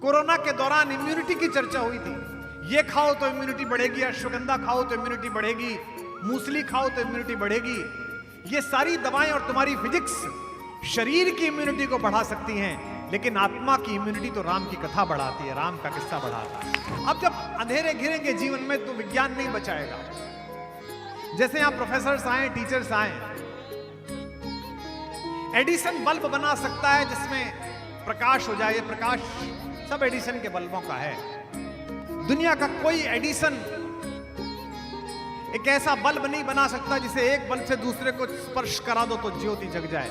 Corona के दौरान immunity की चर्चा हुई थी। ये खाओ तो इम्यूनिटी बढ़ेगी, अश्वगंधा खाओ तो इम्यूनिटी बढ़ेगी, मूसली खाओ तो इम्यूनिटी बढ़ेगी। ये सारी दवाएं और तुम्हारी फिजिक्स शरीर की इम्यूनिटी को बढ़ा सकती हैं, लेकिन आत्मा की इम्यूनिटी तो राम की कथा बढ़ाती है, राम का किस्सा बढ़ाता है। अब जब अंधेरे घिरेंगे जीवन में तो विज्ञान नहीं बचाएगा। जैसे यहां प्रोफेसर्स आए, टीचर्स आए, एडिसन बल्ब बना सकता है जिसमें प्रकाश हो जाए। प्रकाश सब एडिसन के बल्बों का है। दुनिया का कोई एडिसन एक ऐसा बल्ब नहीं बना सकता जिसे एक बल्ब से दूसरे को स्पर्श करा दो तो ज्योति जग जाए।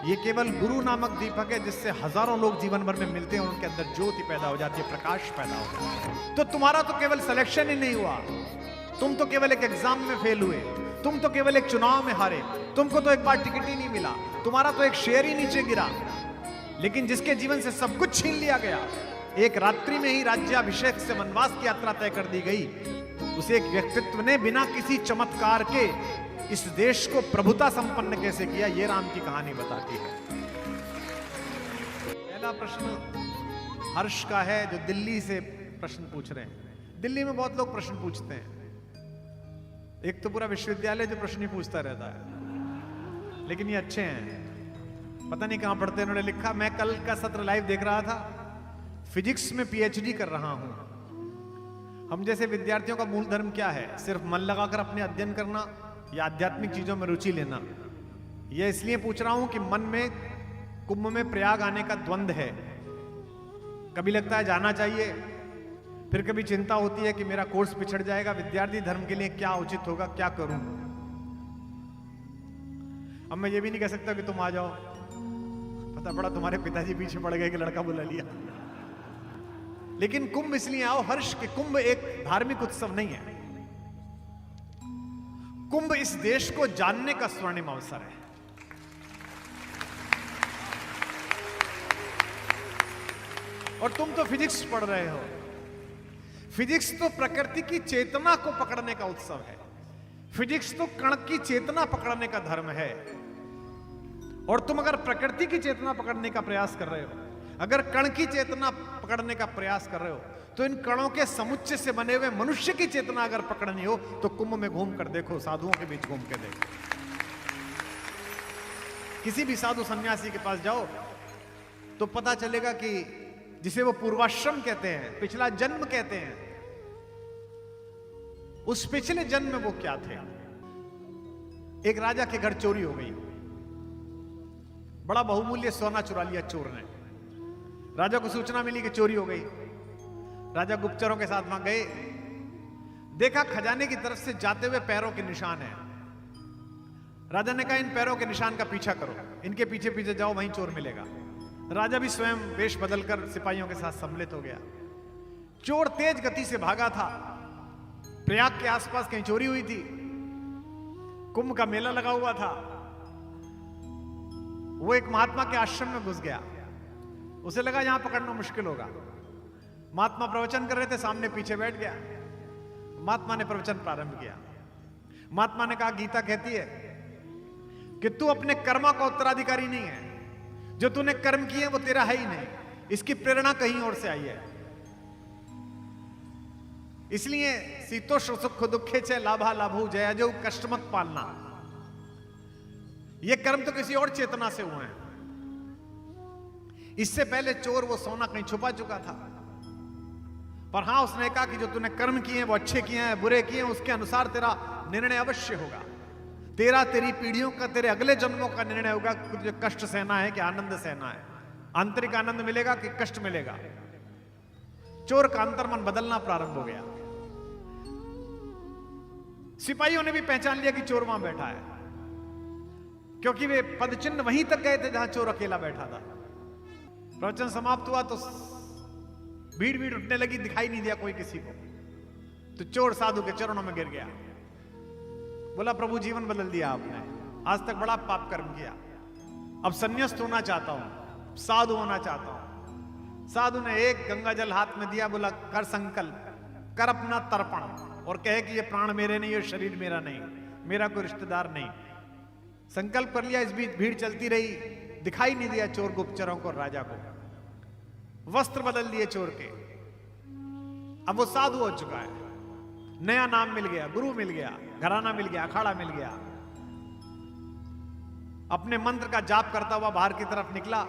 ये केवल गुरु नामक दीपक है जिससे हजारों लोग जीवन भर में मिलते हैं और उनके अंदर ज्योति पैदा हो जाती है, प्रकाश पैदा हो जाता है। तो तुम्हारा तो केवल सिलेक्शन ही नहीं हुआ, तुम तो केवल एक एग्जाम में फेल हुए, तुम तो केवल एक चुनाव में हारे, तुमको तो एक बार टिकट ही नहीं मिला, तुम्हारा तो एक शेयर ही नीचे गिरा। लेकिन जिसके जीवन से सब कुछ छीन लिया गया, एक रात्रि में ही राज्याभिषेक से वनवास की यात्रा तय कर दी गई, उसे एक व्यक्तित्व ने बिना किसी चमत्कार के इस देश को प्रभुता संपन्न कैसे किया, ये राम की कहानी बताती है। पहला प्रश्न हर्ष का है जो दिल्ली से प्रश्न पूछ रहे हैं। दिल्ली में बहुत लोग प्रश्न पूछते हैं, एक तो पूरा विश्वविद्यालय जो प्रश्न ही पूछता रहता है, लेकिन ये अच्छे हैं, पता नहीं कहां पढ़ते हैं। उन्होंने लिखा, मैं कल का सत्र लाइव देख रहा था, फिजिक्स में पीएचडी कर रहा हूं। हम जैसे विद्यार्थियों का मूल धर्म क्या है? सिर्फ मन लगाकर अपने अध्ययन करना या आध्यात्मिक चीजों में रुचि लेना? यह इसलिए पूछ रहा हूं कि मन में कुंभ में प्रयाग आने का द्वंद्व है। कभी लगता है जाना चाहिए, फिर कभी चिंता होती है कि मेरा कोर्स पिछड़ जाएगा, विद्यार्थी धर्म के लिए क्या उचित होगा, क्या करूं। अब मैं ये भी नहीं कह सकता कि तुम आ जाओ, पता पड़ा तुम्हारे पिताजी पीछे पड़ गए कि लड़का बुला लिया। लेकिन कुंभ इसलिए आओ हर्ष के कुंभ एक धार्मिक उत्सव नहीं है, कुंभ इस देश को जानने का स्वर्णिम अवसर है। और तुम तो फिजिक्स पढ़ रहे हो, फिजिक्स तो प्रकृति की चेतना को पकड़ने का उत्सव है, फिजिक्स तो कण की चेतना पकड़ने का धर्म है। और तुम अगर प्रकृति की चेतना पकड़ने का प्रयास कर रहे हो, अगर कण की चेतना पकड़ने का प्रयास कर रहे हो, तो इन कणों के समुच्चय से बने हुए मनुष्य की चेतना अगर पकड़नी हो तो कुंभ में घूम कर देखो, साधुओं के बीच घूम के देखो। किसी भी साधु सन्यासी के पास जाओ तो पता चलेगा कि जिसे वो पूर्वाश्रम कहते हैं, पिछला जन्म कहते हैं, उस पिछले जन्म में वो क्या थे। एक राजा के घर चोरी हो गई, बड़ा बहुमूल्य सोना चुरा लिया चोर ने। राजा को सूचना मिली कि चोरी हो गई। राजा गुप्तचरों के साथ वहां गए, देखा खजाने की तरफ से जाते हुए पैरों के निशान हैं। राजा ने कहा, इन पैरों के निशान का पीछा करो, इनके पीछे पीछे जाओ, वहीं चोर मिलेगा। राजा भी स्वयं वेश बदलकर सिपाहियों के साथ सम्मिलित हो गया। चोर तेज गति से भागा था। प्रयाग के आसपास कहीं चोरी हुई थी, कुंभ का मेला लगा हुआ था। वो एक महात्मा के आश्रम में घुस गया, उसे लगा यहां पकड़ना मुश्किल होगा। महात्मा प्रवचन कर रहे थे, सामने पीछे बैठ गया। महात्मा ने प्रवचन प्रारंभ किया। महात्मा ने कहा, गीता कहती है कि तू अपने कर्मा का उत्तराधिकारी नहीं है, जो तूने कर्म किए वो तेरा है ही नहीं, इसकी प्रेरणा कहीं और से आई है। इसलिए शीतोष्ण सुख दुखे च लाभा लाभू जय जो कष्ट मत पालना, ये कर्म तो किसी और चेतना से हुए हैं। इससे पहले चोर वो सोना कहीं छुपा चुका था, पर हां उसने कहा कि जो तूने कर्म किए हैं वो अच्छे किए हैं, बुरे किए हैं, उसके अनुसार तेरा निर्णय अवश्य होगा। तेरा, तेरी पीढ़ियों का, तेरे अगले जन्मों का निर्णय होगा कि तुझे कष्ट सहना है कि आनंद सहना है, आंतरिक आनंद मिलेगा कि कष्ट मिलेगा। चोर का अंतर्मन बदलना प्रारंभ हो गया। सिपाहियों ने भी पहचान लिया कि चोर वहां बैठा है, क्योंकि वे पदचिन्ह वहीं तक गए थे जहां चोर अकेला बैठा था। प्रवचन समाप्त हुआ तो भीड़ भीड़ उठने लगी, दिखाई नहीं दिया कोई किसी को। तो चोर साधु के चरणों में गिर गया, बोला, प्रभु जीवन बदल दिया आपने, आज तक बड़ा पाप कर्म किया, अब संन्यास्त होना चाहता हूं, साधु होना चाहता हूं। साधु ने एक गंगा जल हाथ में दिया, बोला, कर संकल्प, कर अपना तर्पण, और कहे कि ये प्राण मेरे नहीं, ये शरीर मेरा नहीं, मेरा कोई रिश्तेदार नहीं। संकल्प कर लिया। इस बीच भीड़ चलती रही, दिखाई नहीं दिया चोर गुप्तचरों को, राजा को। वस्त्र बदल दिए चोर के, अब वो साधु हो चुका है, नया नाम मिल गया, गुरु मिल गया, घराना मिल गया, अखाड़ा मिल गया। अपने मंत्र का जाप करता हुआ बाहर की तरफ निकला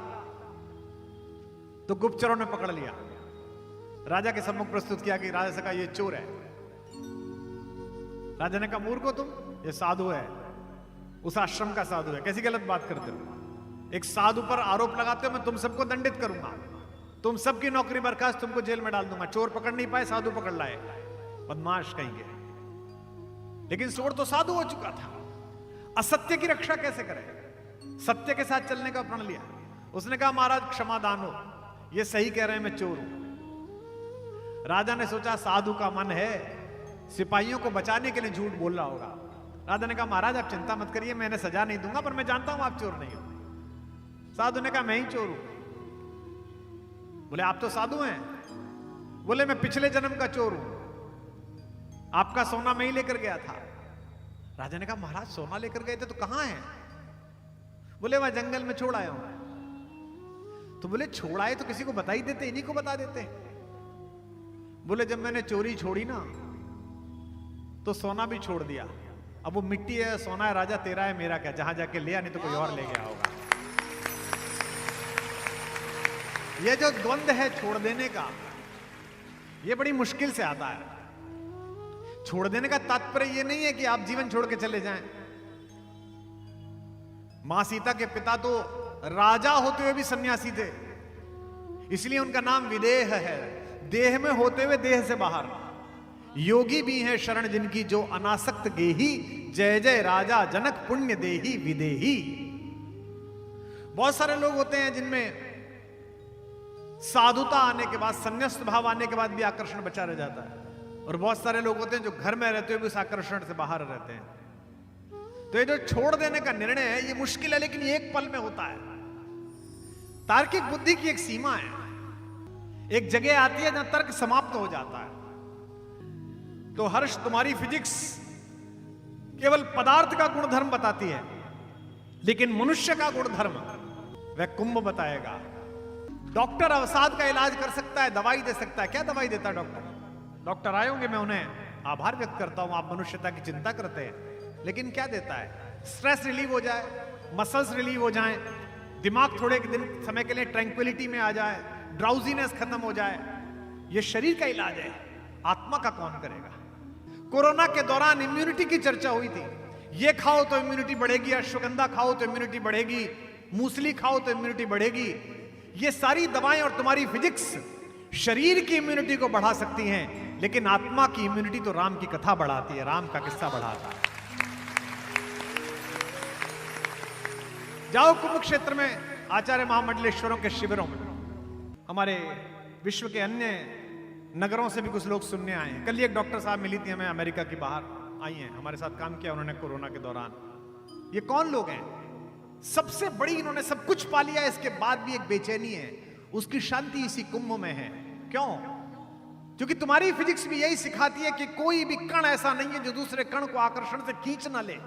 तो गुप्तचरों ने पकड़ लिया, राजा के सम्मुख प्रस्तुत किया कि राजा से कहा ये चोर है। राजा ने कहा मूर्ख हो तुम, ये साधु है, उस आश्रम का साधु है, कैसी गलत बात करते हो, एक साधु पर आरोप लगाते हो, मैं तुम सबको दंडित करूंगा, तुम सबकी नौकरी बर्खास्त, तुमको जेल में डाल दूंगा। चोर पकड़ नहीं पाए, साधु पकड़ लाए, बदमाश कहेंगे। लेकिन चोर तो साधु हो चुका था, असत्य की रक्षा कैसे करे, सत्य के साथ चलने का प्रण लिया। उसने कहा महाराज क्षमा दान हो, ये सही कह रहे हैं, मैं चोर हूं। राजा ने सोचा साधु का मन है, सिपाहियों को बचाने के लिए झूठ बोल रहा होगा। राजा ने कहा महाराज आप चिंता मत करिए, मैंने सजा नहीं दूंगा, पर मैं जानता हूं आप चोर नहीं हो। साधु ने कहा मैं ही चोर हूं। बोले आप तो साधु हैं। बोले मैं पिछले जन्म का चोर हूं, आपका सोना मैं ही लेकर गया था। राजा ने कहा महाराज सोना लेकर गए थे तो कहां है? बोले वहां जंगल में छोड़ आया हूं। तो बोले छोड़ आए तो किसी को बता ही देते, इन्हीं को बता देते। बोले जब मैंने चोरी छोड़ी ना तो सोना भी छोड़ दिया, अब वो मिट्टी है, सोना है, राजा तेरा है, मेरा क्या, जहां जाके लिया, नहीं तो कोई और ले गया होगा। ये जो द्वंद है छोड़ देने का, ये बड़ी मुश्किल से आता है। छोड़ देने का तात्पर्य ये नहीं है कि आप जीवन छोड़ के चले जाएं। मां सीता के पिता तो राजा होते हुए भी सन्यासी थे, इसलिए उनका नाम विदेह है, देह में होते हुए देह से बाहर। योगी भी हैं शरण जिनकी जो अनासक्त गेही, जय जय राजा जनक पुण्य देही विदेही। बहुत सारे लोग होते हैं जिनमें साधुता आने के बाद, संन्यास्त भाव आने के बाद भी आकर्षण बचा रह जाता है, और बहुत सारे लोग होते हैं जो घर में रहते हुए भी उस आकर्षण से बाहर रहते हैं। तो ये जो छोड़ देने का निर्णय है ये मुश्किल है, लेकिन ये एक पल में होता है। तार्किक बुद्धि की एक सीमा है, एक जगह आती है जहां तर्क समाप्त हो जाता है। तो हर्ष तुम्हारी फिजिक्स केवल पदार्थ का गुणधर्म बताती है, लेकिन मनुष्य का गुणधर्म वह कुंभ बताएगा। डॉक्टर अवसाद का इलाज कर सकता है, दवाई दे सकता है। क्या दवाई देता है डॉक्टर? डॉक्टर आए होंगे, मैं उन्हें आभार व्यक्त करता हूं, आप मनुष्यता की चिंता करते हैं, लेकिन क्या देता है? स्ट्रेस रिलीव हो जाए, मसल्स रिलीव हो जाए, दिमाग थोड़े दिन समय के लिए ट्रैंक्विलिटी में आ जाए, ड्राउजीनेस खत्म हो जाए, यह शरीर का इलाज है, आत्मा का कौन करेगा? कोरोना के दौरान इम्यूनिटी की चर्चा हुई थी, ये खाओ तो इम्यूनिटी बढ़ेगी, अश्वगंधा खाओ तो इम्यूनिटी बढ़ेगी, मूसली खाओ तो इम्यूनिटी बढ़ेगी। ये सारी दवाएं और तुम्हारी फिजिक्स शरीर की इम्यूनिटी को बढ़ा सकती हैं, लेकिन आत्मा की इम्यूनिटी तो राम की कथा बढ़ाती है, राम का किस्सा बढ़ाता है। जाओ कुंभ क्षेत्र में आचार्य महामंडलेश्वरों के शिविरों में, हमारे विश्व के अन्य नगरों से भी कुछ लोग सुनने आए हैं। कल एक डॉक्टर साहब मिली थी हमें, अमेरिका की बाहर आई हैं, हमारे साथ काम किया उन्होंने कोरोना के दौरान। ये कौन लोग हैं? सबसे बड़ी, इन्होंने सब कुछ पा लिया, इसके बाद भी एक बेचैनी है, उसकी शांति इसी कुंभ में है। क्यों? क्योंकि तुम्हारी फिजिक्स भी यही सिखाती है कि कोई भी कण ऐसा नहीं है जो दूसरे कण को आकर्षण से खींच ना ले,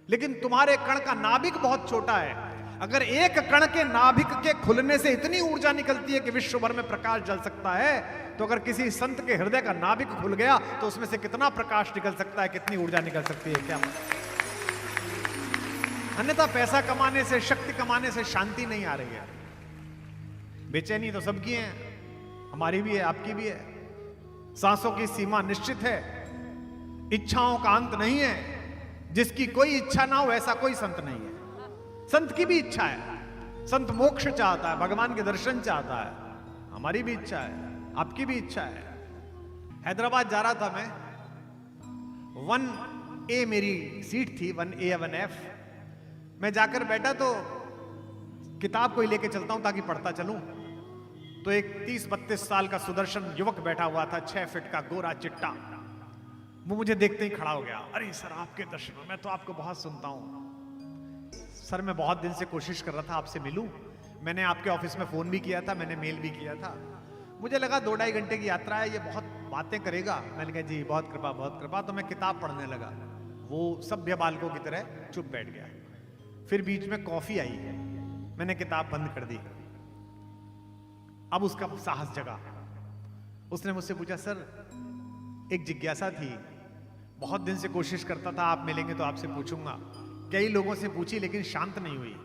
लेकिन तुम्हारे कण का नाभिक बहुत छोटा है। अगर एक कण के नाभिक के खुलने से इतनी ऊर्जा निकलती है कि विश्व भर में प्रकाश जल सकता है, तो अगर किसी संत के हृदय का नाभिक खुल गया तो उसमें से कितना प्रकाश निकल सकता है, कितनी ऊर्जा निकल सकती है, क्या पता। अन्यथा पैसा कमाने से, शक्ति कमाने से शांति नहीं आ रही है। बेचैनी तो सबकी है, हमारी भी है, आपकी भी है। सांसों की सीमा निश्चित है, इच्छाओं का अंत नहीं है। जिसकी कोई इच्छा ना हो ऐसा कोई संत नहीं है। संत की भी इच्छा है, संत मोक्ष चाहता है, भगवान के दर्शन चाहता है, हमारी भी इच्छा है, आपकी भी इच्छा है। हैदराबाद जा रहा था मैं, 1A मेरी सीट थी, 1A या 1F। मैं जाकर बैठा तो किताब कोई लेके चलता हूं ताकि पढ़ता चलूं, तो एक 30-32 साल का सुदर्शन युवक बैठा हुआ था, 6 फीट का गोरा चिट्टा। वो मुझे देखते ही खड़ा हो गया, अरे सर आपके दर्शन, मैं तो आपको बहुत सुनता हूं सर, मैं बहुत दिन से कोशिश कर रहा था आपसे मिलूं, मैंने आपके ऑफिस में फोन भी किया था, मैंने मेल भी किया था, मुझे लगा 2-2.5 घंटे की यात्रा है, ये बहुत बातें करेगा। मैंने कहा जी बहुत कृपा, बहुत कृपा। तो मैं किताब पढ़ने लगा, वो सभ्य बालकों की तरह चुप बैठ गया। फिर बीच में कॉफी आई, मैंने किताब बंद कर दी। अब उसका साहस जगा। उसने मुझसे पूछा, सर एक जिज्ञासा थी, बहुत दिन से कोशिश करता था आप मिलेंगे तो आपसे पूछूंगा, कई लोगों से पूछी लेकिन शांत नहीं हुई।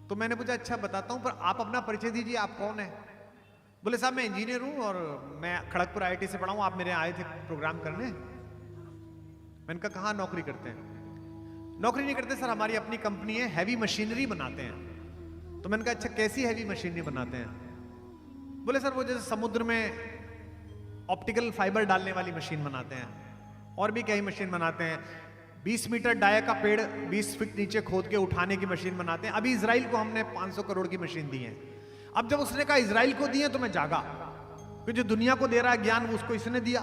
तो मैंने पूछा, अच्छा बताता हूं, पर आप अपना परिचय दीजिए, आप कौन है? बोले, साहब मैं इंजीनियर हूं और मैं खड़गपुर IIT से पढ़ा हूं, आप मेरे आए थे प्रोग्राम करने। मैंने कहा, कहाँ नौकरी करते हैं? नौकरी नहीं करते सर, हमारी अपनी कंपनी है, हैवी मशीनरी बनाते हैं। तो मैंने कहा, अच्छा कैसी हैवी मशीनरी बनाते हैं? बोले, सर वो जैसे समुद्र में ऑप्टिकल फाइबर डालने वाली मशीन बनाते हैं, और भी कई मशीन बनाते हैं, 20 मीटर डाया का पेड़ 20 फीट नीचे खोद के उठाने की मशीन बनाते हैं। अभी इजराइल को हमने 500 करोड़ की मशीन दी है। अब जब उसने कहा इजराइल को दिए तो मैं जागा, क्योंकि जो दुनिया को दे रहा है ज्ञान वो उसको इसने दिया।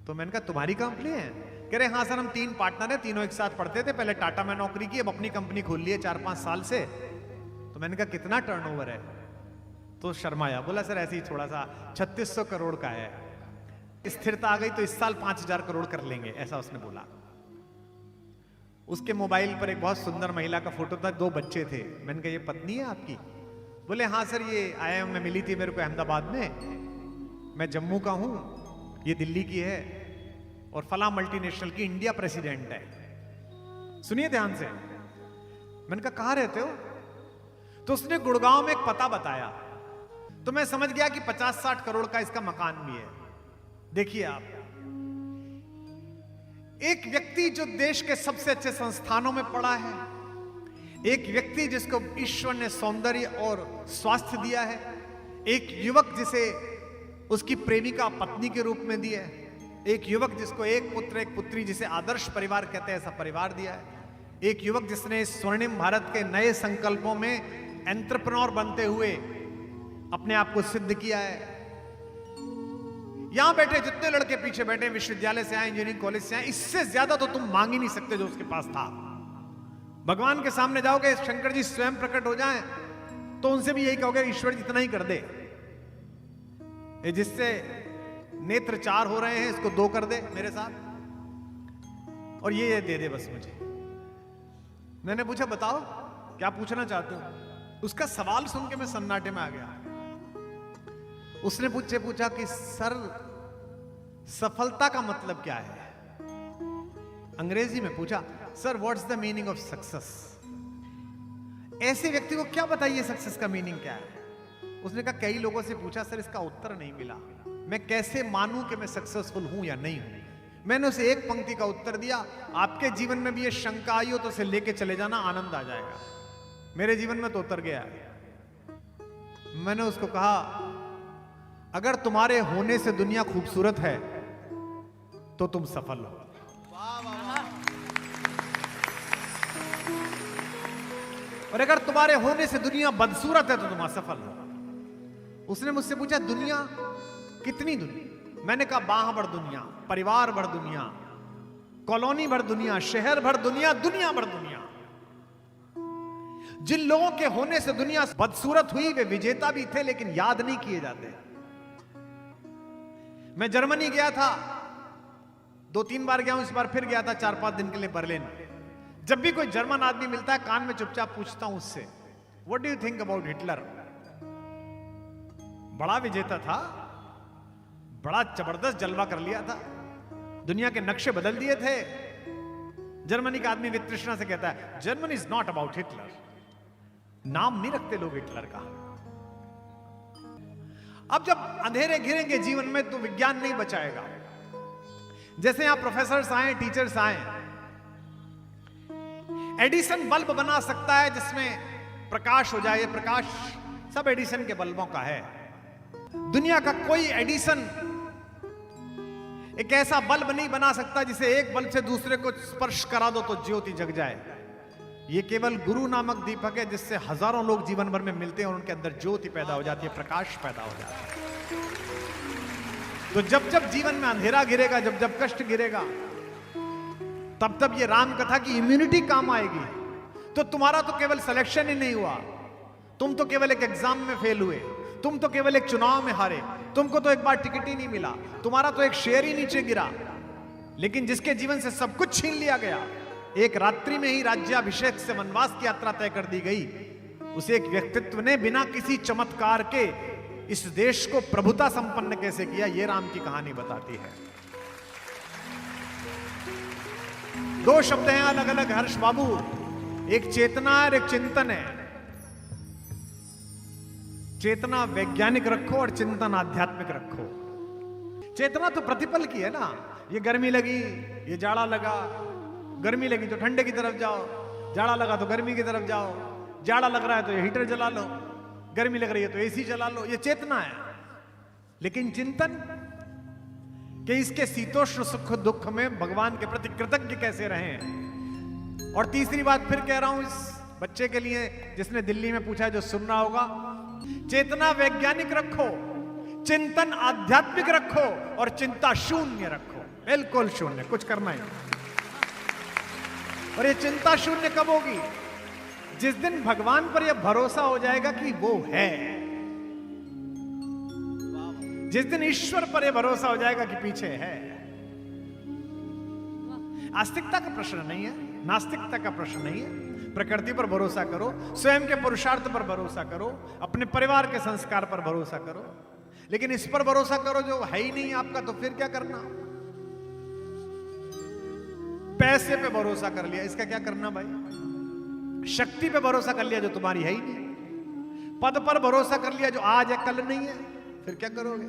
तो मैंने कहा, तुम्हारी कंपनी है? कह रहे, हाँ सर हम 3 पार्टनर हैं, तीनों एक साथ पढ़ते थे, पहले टाटा में नौकरी की, अब अपनी कंपनी खोल ली है 4-5 साल से। तो मैंने कहा, कितना टर्नओवर है? तो शर्माया, बोला सर ऐसे ही थोड़ा सा 3600 करोड़ का है, स्थिरता आ गई तो इस साल 5000 करोड़ कर लेंगे, ऐसा उसने बोला। उसके मोबाइल पर एक बहुत सुंदर महिला का फोटो था, 2 बच्चे थे। मैंने कहा, ये पत्नी है आपकी? बोले, हाँ सर ये IIM में मिली थी मेरे को अहमदाबाद में, मैं जम्मू का हूं, ये दिल्ली की है और फला मल्टीनेशनल की इंडिया प्रेसिडेंट है। सुनिए ध्यान से। मैंने कहा, कहां रहते हो? तो उसने गुड़गांव में एक पता बताया। तो मैं समझ गया कि 50-60 करोड़ का इसका मकान भी है। देखिए आप, एक व्यक्ति जो देश के सबसे अच्छे संस्थानों में पढ़ा है, एक व्यक्ति जिसको ईश्वर ने सौंदर्य और स्वास्थ्य दिया है, एक युवक जिसे उसकी प्रेमिका पत्नी के रूप में दिया है, एक युवक जिसको एक पुत्र एक पुत्री जिसे आदर्श परिवार कहते हैं ऐसा परिवार दिया है, एक युवक जिसने स्वर्णिम भारत के नए संकल्पों में एंटरप्रेन्योर बनते हुए अपने आप को सिद्ध किया है। यहां बैठे जितने लड़के पीछे बैठे, विश्वविद्यालय से आए, इंजीनियरिंग कॉलेज से आए, इससे ज्यादा तो तुम मांग ही नहीं सकते जो उसके पास था। भगवान के सामने जाओगे, शंकर जी स्वयं प्रकट हो जाएं, तो उनसे भी यही कहोगे, ईश्वर जी इतना ही कर दे, ये जिससे नेत्र 4 हो रहे हैं इसको 2 कर दे मेरे साथ, और ये दे दे बस मुझे। मैंने पूछा, बताओ क्या पूछना चाहते हो? उसका सवाल सुन के मैं सन्नाटे में आ गया। उसने पूछा कि सर सफलता का मतलब क्या है? अंग्रेजी में पूछा, sir what's the meaning of success? ऐसे व्यक्ति को क्या बताइए सक्सेस का मीनिंग क्या है? उसने कहा, कई लोगों से पूछा सर, इसका उत्तर नहीं मिला, मैं कैसे मानूं कि मैं सक्सेसफुल हूं या नहीं हूं? मैंने उसे एक पंक्ति का उत्तर दिया, आपके जीवन में भी ये शंका आई हो तो उसे लेके चले जाना, आनंद आ जाएगा। मेरे जीवन में तो उतर गया है। मैंने उसको कहा, अगर तुम्हारे होने से दुनिया खूबसूरत है तो तुम सफल हो, और अगर तुम्हारे होने से दुनिया बदसूरत है तो तुम असफल हो। उसने मुझसे पूछा, दुनिया कितनी दुनिया? मैंने कहा, बाह भर दुनिया, परिवार भर दुनिया, कॉलोनी भर दुनिया, शहर भर दुनिया, दुनिया भर दुनिया। जिन लोगों के होने से दुनिया बदसूरत हुई वे विजेता भी थे, लेकिन याद नहीं किए जाते। मैं जर्मनी गया था, 2-3 बार गया हूं, इस बार फिर गया था 4-5 दिन के लिए बर्लिन। जब भी कोई जर्मन आदमी मिलता है, कान में चुपचाप पूछता हूं उससे, what do you think about Hitler? बड़ा विजेता था, बड़ा जबरदस्त जलवा कर लिया था, दुनिया के नक्शे बदल दिए थे। जर्मनी का आदमी वितृष्णा से कहता है, Germany is not about Hitler. नाम नहीं रखते लोग हिटलर का। अब जब अंधेरे घिरेंगे जीवन में तो विज्ञान नहीं बचाएगा। जैसे यहां प्रोफेसर्स आए, टीचर्स आए, एडिसन बल्ब बना सकता है जिसमें प्रकाश हो जाए, प्रकाश सब एडिसन के बल्बों का है। दुनिया का कोई एडिसन एक ऐसा बल्ब नहीं बना सकता जिसे एक बल्ब से दूसरे को स्पर्श करा दो तो ज्योति जग जाए। ये केवल गुरु नामक दीपक है जिससे हजारों लोग जीवन भर में मिलते हैं और उनके अंदर ज्योति पैदा हो जाती है, प्रकाश पैदा हो जाता है। तो जब जब जीवन में अंधेरा गिरेगा, जब जब कष्ट गिरेगा, तब तब ये राम कथा की इम्यूनिटी काम आएगी। तो तुम्हारा तो केवल सिलेक्शन ही नहीं हुआ, तुम तो केवल एक एग्जाम में फेल हुए, तुम तो केवल एक चुनाव में हारे, तुमको तो एक बार टिकट ही नहीं मिला, तुम्हारा तो एक शेयर ही नीचे गिरा। लेकिन जिसके जीवन से सब कुछ छीन लिया गया, एक रात्रि में ही राज्याभिषेक से वनवास की यात्रा तय कर दी गई, उस एक व्यक्तित्व ने बिना किसी चमत्कार के इस देश को प्रभुता संपन्न कैसे किया, यह राम की कहानी बताती है। दो शब्द हैं अलग अलग हर्ष बाबू, एक चेतना और एक चिंतन है। चेतना वैज्ञानिक रखो और चिंतन आध्यात्मिक रखो। चेतना तो प्रतिपल की है ना, ये गर्मी लगी, ये जाड़ा लगा, गर्मी लगी तो ठंडे की तरफ जाओ, जाड़ा लगा तो गर्मी की तरफ जाओ, जाड़ा लग रहा है तो ये हीटर जला लो, गर्मी लग रही है तो एसी चला लो, ये चेतना है। लेकिन चिंतन कि इसके शीतोष्ण सुख दुख में भगवान के प्रति कृतज्ञ कैसे रहें। और तीसरी बात फिर कह रहा हूं इस बच्चे के लिए जिसने दिल्ली में पूछा, जो सुन रहा होगा, चेतना वैज्ञानिक रखो, चिंतन आध्यात्मिक रखो और चिंता शून्य रखो, बिल्कुल शून्य, कुछ करना ही। और ये चिंता शून्य कब होगी? जिस दिन भगवान पर यह भरोसा हो जाएगा कि वो है, जिस दिन ईश्वर पर यह भरोसा हो जाएगा कि पीछे है। आस्तिकता का प्रश्न नहीं है, नास्तिकता का प्रश्न नहीं है। प्रकृति पर भरोसा करो, स्वयं के पुरुषार्थ पर भरोसा करो, अपने परिवार के संस्कार पर भरोसा करो, लेकिन इस पर भरोसा करो जो है ही नहीं आपका, तो फिर क्या करना? पैसे पे भरोसा कर लिया, इसका क्या करना भाई? शक्ति पे भरोसा कर लिया जो तुम्हारी है ही नहीं, पद पर भरोसा कर लिया जो आज है कल नहीं है, फिर क्या करोगे?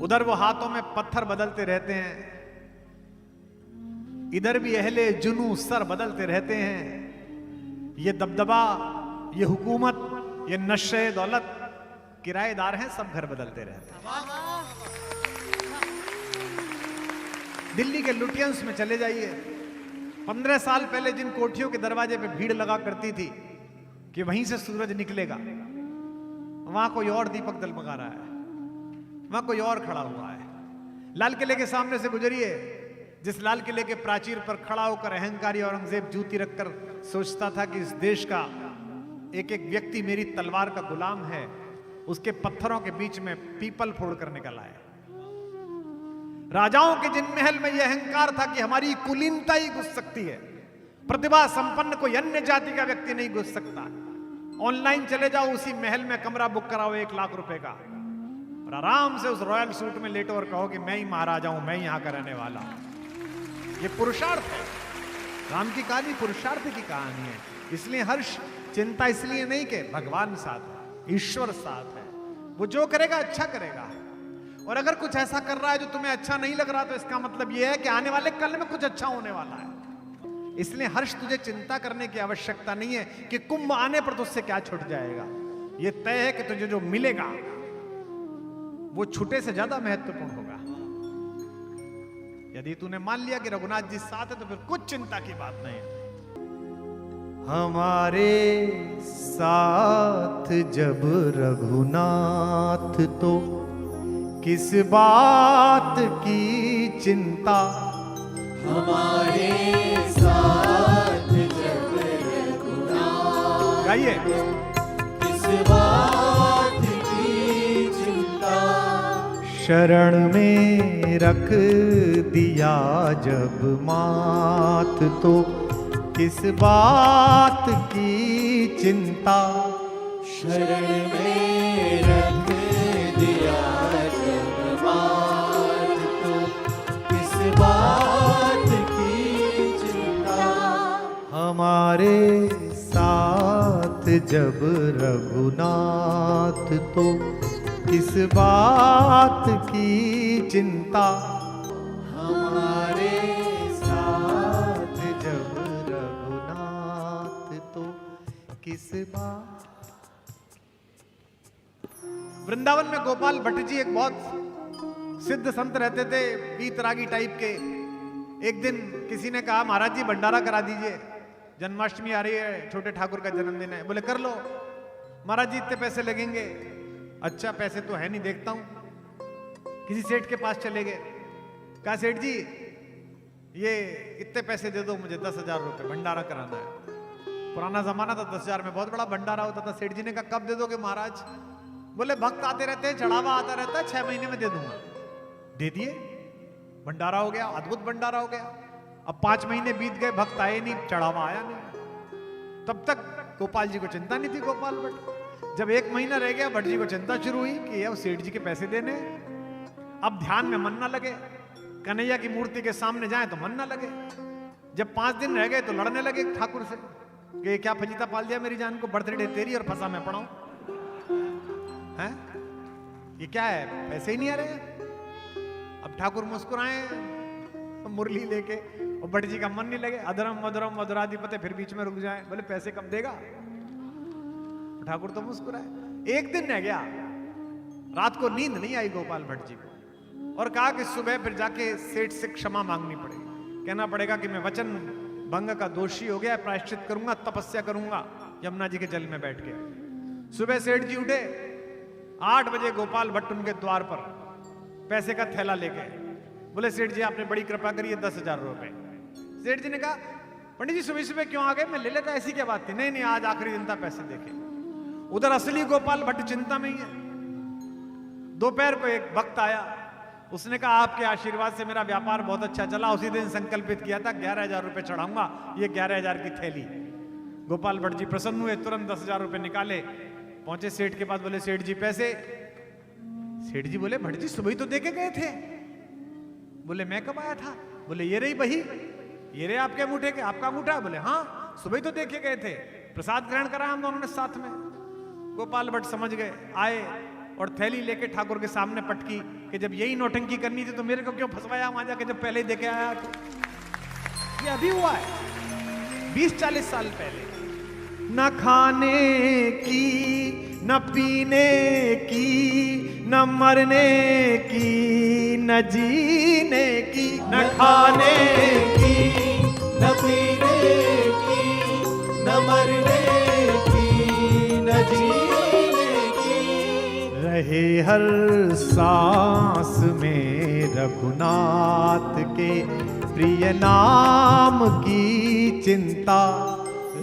उधर वो हाथों में पत्थर बदलते रहते हैं, इधर भी अहले जुनू सर बदलते रहते हैं। ये दबदबा, ये हुकूमत, ये नशे दौलत, किराएदार हैं, सब घर बदलते रहते हैं। दिल्ली के लुटियंस में चले जाइए, 15 साल पहले जिन कोठियों के दरवाजे पे भीड़ लगा करती थी कि वहीं से सूरज निकलेगा, वहां कोई और दीपक दलमगा रहा है, वहां कोई और खड़ा हुआ है। लाल किले के सामने से गुजरिए, जिस लाल किले के प्राचीर पर खड़ा होकर अहंकारी औरंगजेब जूती रखकर सोचता था कि इस देश का एक एक व्यक्ति मेरी तलवार का गुलाम है, उसके पत्थरों के बीच में पीपल फोड़ कर निकल आए। राजाओं के जिन महल में यह अहंकार था कि हमारी कुलीनता ही घुस सकती है, प्रतिभा संपन्न कोई अन्य जाति का व्यक्ति नहीं घुस सकता। ऑनलाइन चले जाओ, उसी महल में कमरा बुक कराओ 1 लाख रुपए का, और आराम से उस रॉयल सूट में लेटो और कहो कि मैं ही महाराजा हूं, मैं ही यहां का रहने वाला हूं। ये पुरुषार्थ है। राम की कहानी पुरुषार्थ की कहानी है। इसलिए हर्ष, चिंता इसलिए नहीं कि भगवान साथ है, ईश्वर साथ है, वो जो करेगा अच्छा करेगा। और अगर कुछ ऐसा कर रहा है जो तुम्हें अच्छा नहीं लग रहा, तो इसका मतलब यह है कि आने वाले कल में कुछ अच्छा होने वाला है। इसलिए हर्ष, तुझे चिंता करने की आवश्यकता नहीं है कि कुंभ आने पर तुझसे क्या छूट जाएगा। यह तय है कि तुझे जो मिलेगा वो छूटे से ज्यादा महत्वपूर्ण होगा। यदि तूने मान लिया कि रघुनाथ जी साथ है, तो फिर कुछ चिंता की बात नहीं है। हमारे साथ जब रघुनाथ, तो किस बात की चिंता। हमारे साथ जब रघुनाथ, गाइए। किस बात की चिंता। शरण में रख दिया जब मात, तो किस बात की चिंता। शरण में रख दिया जब मात, तो किस बात की चिंता। हमारे साथ जब रघुनाथ, तो किस बात की चिंता। हमारे साथ जब रघुनाथ, तो किस बात। वृंदावन में गोपाल भट्ट जी एक बहुत सिद्ध संत रहते थे, वीतरागी टाइप के। एक दिन किसी ने कहा, महाराज जी भंडारा करा दीजिए, जन्माष्टमी आ रही है, छोटे ठाकुर का जन्मदिन है। बोले कर लो। महाराज जी इतने पैसे लगेंगे। अच्छा, पैसे तो है नहीं, देखता हूं। किसी सेठ के पास चले गए, कहा सेठ जी ये इतने पैसे दे दो मुझे, 10,000 रुपए, भंडारा कराना है। पुराना जमाना था, 10,000 में बहुत बड़ा भंडारा होता था। सेठ जी ने कहा कब दे दोगे महाराज? बोले भक्त आते रहते हैं, चढ़ावा आता रहता है, 6 महीने में दे दूंगा। दे दिए, भंडारा हो गया, अद्भुत भंडारा हो गया। अब 5 महीने बीत गए, भक्त आए नहीं, चढ़ावा आया नहीं। तब तक गोपाल जी को चिंता नहीं थी गोपाल भट्ट। जब 1 महीना रह गया भट्ट जी को चिंता शुरू हुई कि अब सेठ जी के पैसे देने, अब ध्यान में मन ना लगे, कन्हैया की मूर्ति के सामने जाए तो मन ना लगे। जब 5 दिन रह गए तो लड़ने लगे ठाकुर से कि क्या फजीता पाल दिया मेरी जान को, बर्थडे तेरी और फंसा मैं पढ़ाऊं हैं, ये क्या है, पैसे ही नहीं आ रहे। अब ठाकुर मुस्कुराए मुरली लेके, और भट्ट जी का मन नहीं लगे, अधरम मधुरम मधुराधिपते, फिर बीच में रुक जाए, बोले पैसे कब देगा। ठाकुर तो मुस्कुराए। 1 दिन रह गया, रात को नींद नहीं आई गोपाल भट्ट जी को, और कहा कि सुबह फिर जाके सेठ से क्षमा मांगनी पड़ेगी, कहना पड़ेगा कि मैं वचन भंग का दोषी हो गया, प्रायश्चित करूंगा, तपस्या करूंगा यमुना जी के जल में बैठ के। सुबह सेठ जी उठे, 8 बजे गोपाल भट्ट उनके द्वार पर पैसे का थैला लेके, बोले सेठ जी आपने बड़ी कृपा करी है, 10,000 रुपए। सेठ जी ने कहा पंडित जी सुबह सुबह क्यों आ गए, मैं ले लेता, ऐसी क्या बात थी। नहीं नहीं, आज आखिरी दिन था, पैसे देखे। उधर असली गोपाल भट्ट चिंता में ही है। दोपहर को एक भक्त आया, उसने कहा आपके आशीर्वाद से मेरा व्यापार बहुत अच्छा चला, उसी दिन संकल्पित किया था 11,000 रुपए चढ़ाऊंगा, ये 11,000 की थैली। गोपाल भट्ट जी प्रसन्न हुए, तुरंत 10,000 रुपए निकाले, पहुंचे सेठ के पास, बोले सेठ जी पैसे। सेठ जी बोले भट्ट जी सुबह ही तो देके गए थे। बोले मैं कब आया था। बोले ये रही बही, ये रहे आपके अंगूठे के, आपका अंगूठा। बोले हाँ सुबह ही तो देखे गए थे, प्रसाद ग्रहण करा हम दोनों ने साथ में। गोपाल भट्ट समझ गए, आए और थैली लेके ठाकुर के सामने पटकी कि जब यही नौटंकी करनी थी तो मेरे को क्यों फंसवाया वहां जाके, जब पहले ही देखे आया तो। ये अभी हुआ है 20-40 साल पहले। न खाने की, न पीने की, न मरने की, न जीने की, न खाने की, न पीने की, न मरने की, न जीने की, रहे हर सांस में रघुनाथ के प्रिय नाम की चिंता।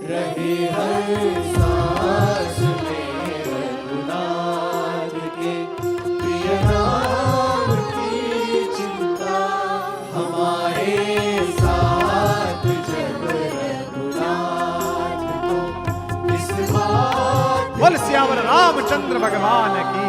रहे हर सांस में रघुनाथ के प्रिय नाम की चिंता। हमारे साथ जब रघुनाथ तो इस बात। बोल सियावर रामचंद्र भगवान की।